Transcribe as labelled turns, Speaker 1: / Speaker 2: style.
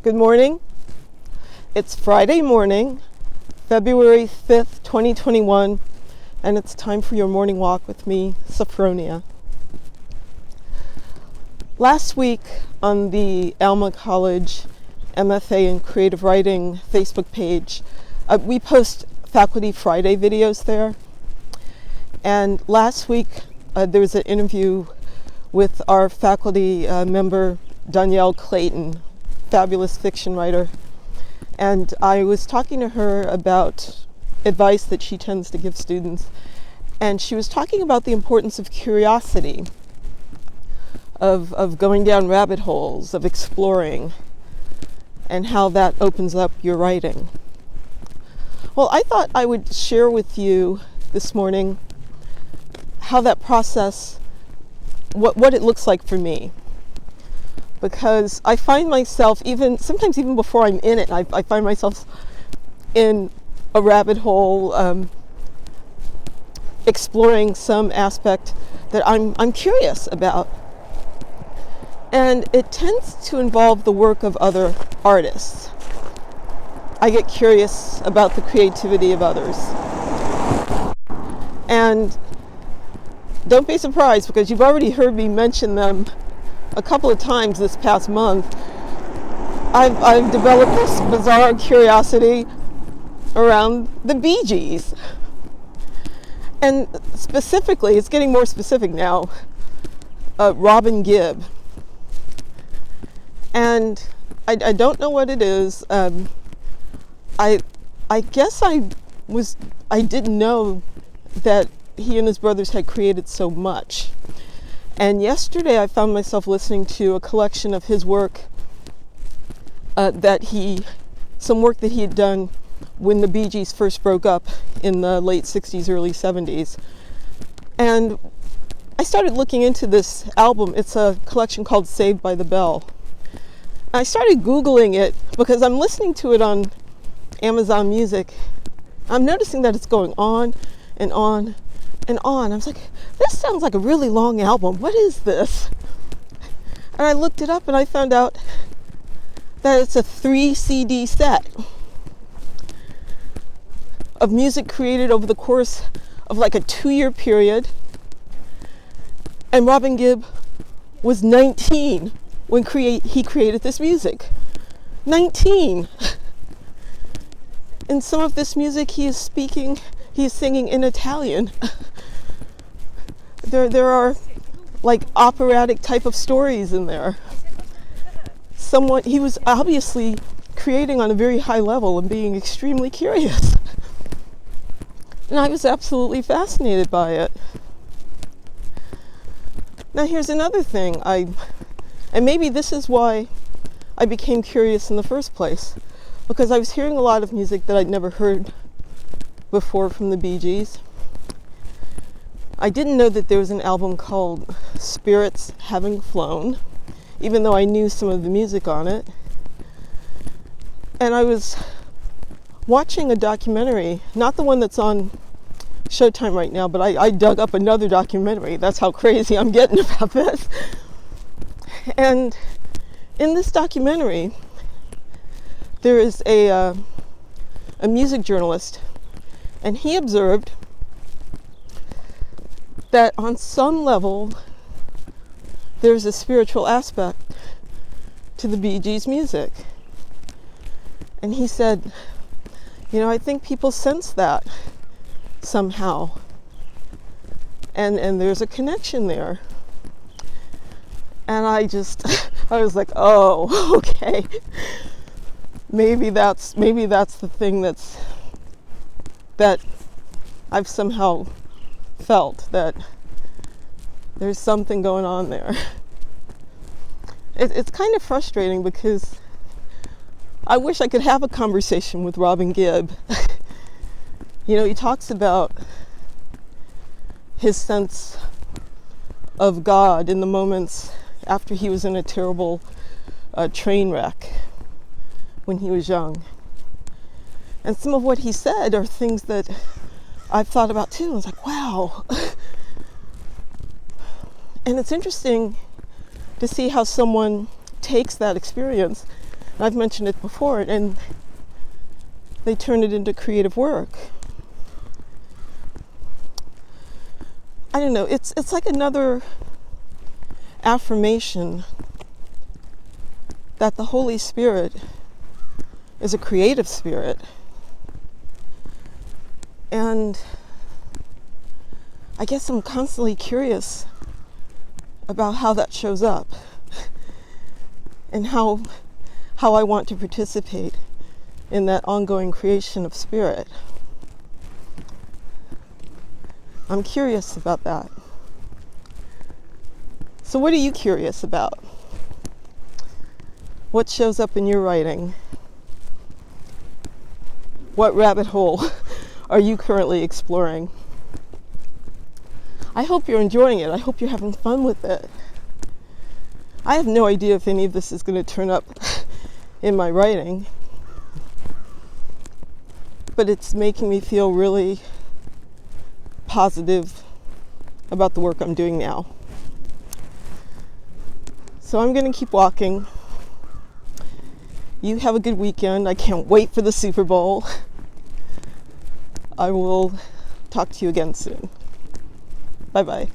Speaker 1: Good morning. It's Friday morning, February 5th, 2021, and it's time for your morning walk with me, Sophfronia. Last week on the Alma College MFA in Creative Writing Facebook page, we post Faculty Friday videos there. And last week there was an interview with our faculty member, Danielle Clayton, fabulous fiction writer. And I was talking to her about advice that she tends to give students. And she was talking about the importance of curiosity, of going down rabbit holes, of exploring, and how that opens up your writing. Well, I thought I would share with you this morning how that process, what it looks like for me. Because I find myself, sometimes even before I'm in it, I find myself in a rabbit hole, exploring some aspect that I'm curious about. And it tends to involve the work of other artists. I get curious about the creativity of others. And don't be surprised, because you've already heard me mention them a couple of times this past month. I've developed this bizarre curiosity around the Bee Gees. And specifically, it's getting more specific now, Robin Gibb. And I don't know what it is. I guess I didn't know that he and his brothers had created so much. And yesterday I found myself listening to a collection of his work, some work that he had done when the Bee Gees first broke up in the late 60s, early 70s. And I started looking into this album. It's a collection called Saved by the Bell. I started Googling it because I'm listening to it on Amazon Music. I'm noticing that it's going on and on and on. I was like, this sounds like a really long album. What is this? And I looked it up and I found out that it's a 3 CD set of music created over the course of like a 2-year period. And Robin Gibb was 19 when he created this music. 19. In some of this music he is singing in Italian. There are like operatic type of stories in there. He was obviously creating on a very high level and being extremely curious. And I was absolutely fascinated by it. Now here's another thing, and maybe this is why I became curious in the first place, because I was hearing a lot of music that I'd never heard before from the Bee Gees. I didn't know that there was an album called Spirits Having Flown, even though I knew some of the music on it. And I was watching a documentary, not the one that's on Showtime right now, but I dug up another documentary. That's how crazy I'm getting about this. And in this documentary, there is a music journalist, and he observed that on some level there's a spiritual aspect to the Bee Gees music. And he said, I think people sense that somehow. And there's a connection there. And I was like, oh, okay. Maybe that's the thing that I've somehow felt, that there's something going on there. It's kind of frustrating because I wish I could have a conversation with Robin Gibb. He talks about his sense of God in the moments after he was in a terrible train wreck when he was young. And some of what he said are things that I've thought about too. I was like, wow. And it's interesting to see how someone takes that experience I've mentioned it before, and they turn it into creative work. I don't know, it's like another affirmation that the Holy Spirit is a creative spirit. And I guess I'm constantly curious about how that shows up and how I want to participate in that ongoing creation of spirit. I'm curious about that. So what are you curious about? What shows up in your writing? What rabbit hole are you currently exploring? I hope you're enjoying it. I hope you're having fun with it. I have no idea if any of this is going to turn up in my writing, but it's making me feel really positive about the work I'm doing now. So I'm going to keep walking. You have a good weekend. I can't wait for the Super Bowl. I will talk to you again soon. Bye-bye.